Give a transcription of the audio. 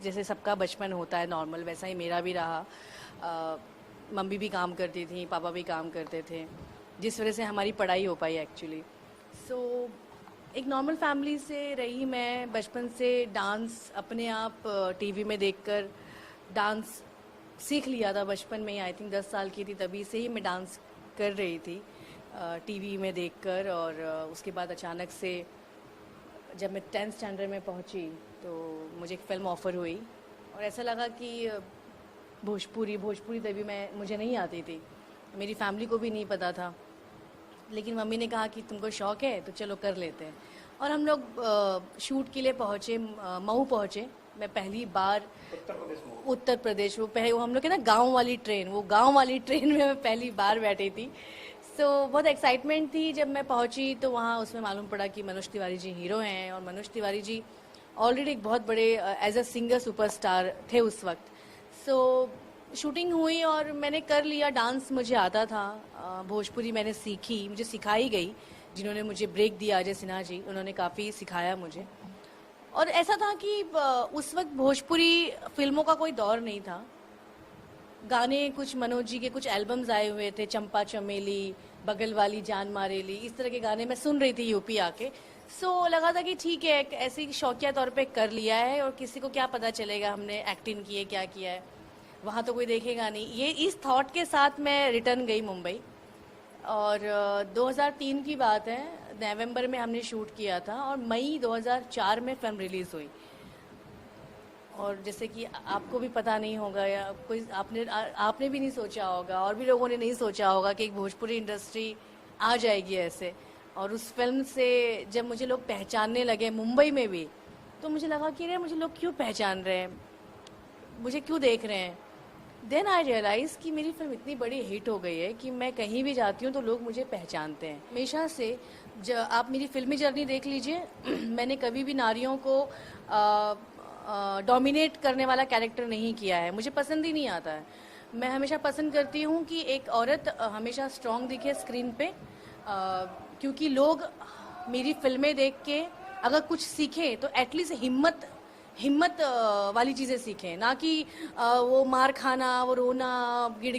जैसे सबका बचपन होता है नॉर्मल, वैसा ही मेरा भी रहा। मम्मी भी काम करती थी, पापा भी काम करते थे, जिस वजह से हमारी पढ़ाई हो पाई एक्चुअली। सो एक नॉर्मल फैमिली से रही मैं बचपन से। डांस अपने आप टीवी में देखकर डांस सीख लिया था बचपन में ही। आई थिंक 10 साल की थी तभी से ही मैं डांस कर रही थी टीवी में देखकर। और उसके बाद अचानक से जब मैं 10th स्टैंडर्ड में पहुंची तो मुझे एक फ़िल्म ऑफ़र हुई और ऐसा लगा कि भोजपुरी तभी मुझे नहीं आती थी, मेरी फैमिली को भी नहीं पता था। लेकिन मम्मी ने कहा कि तुमको शौक़ है तो चलो कर लेते हैं। और हम लोग शूट के लिए पहुँचे, मऊ पहुँचे। मैं पहली बार उत्तर प्रदेश वो हम लोग के ना गांव वाली ट्रेन, वो गांव वाली ट्रेन में मैं पहली बार बैठी थी। सो बहुत एक्साइटमेंट थी जब मैं पहुंची तो वहाँ उसमें मालूम पड़ा कि मनोज तिवारी जी हीरो हैं। और मनोज तिवारी जी ऑलरेडी एक बहुत बड़े एज अ सिंगर सुपरस्टार थे उस वक्त। सो शूटिंग हुई और मैंने कर लिया। डांस मुझे आता था, भोजपुरी मैंने सीखी, मुझे सिखाई गई। जिन्होंने मुझे ब्रेक दिया, अजय सिन्हा जी, उन्होंने काफ़ी सिखाया मुझे। और ऐसा था कि उस वक्त भोजपुरी फिल्मों का कोई दौर नहीं था। गाने कुछ मनोज जी के कुछ एल्बम्स आए हुए थे, चंपा चमेली, बगल वाली जान मारेली, इस तरह के गाने मैं सुन रही थी यूपी आके। सो लगा था कि ठीक है, ऐसे ही शौकिया तौर पे कर लिया है और किसी को क्या पता चलेगा हमने एक्टिंग की है, क्या किया है, वहाँ तो कोई देखेगा नहीं। ये इस थॉट के साथ मैं रिटर्न गई मुंबई। और 2003 की बात है, नवंबर में हमने शूट किया था और मई 2004 में फिल्म रिलीज़ हुई। और जैसे कि आपको भी पता नहीं होगा या कोई आपने भी नहीं सोचा होगा और भी लोगों ने नहीं सोचा होगा कि एक भोजपुरी इंडस्ट्री आ जाएगी ऐसे। और उस फिल्म से जब मुझे लोग पहचानने लगे मुंबई में भी, तो मुझे लगा कि अरे मुझे लोग क्यों पहचान रहे हैं, मुझे क्यों देख रहे हैं। देन आई रियलाइज़ कि मेरी फिल्म इतनी बड़ी हिट हो गई है कि मैं कहीं भी जाती हूँ तो लोग मुझे पहचानते हैं। हमेशा से आप मेरी फिल्मी जर्नी देख लीजिए मैंने कभी भी नारियों को डोमिनेट करने वाला कैरेक्टर नहीं किया है, मुझे पसंद ही नहीं आता है। मैं हमेशा पसंद करती हूँ कि एक औरत हमेशा स्ट्रांग दिखे स्क्रीन पे, क्योंकि लोग मेरी फिल्में देख के अगर कुछ सीखें तो एटलीस्ट हिम्मत वाली चीज़ें सीखें, ना कि वो मार खाना, वो रोना, गिड़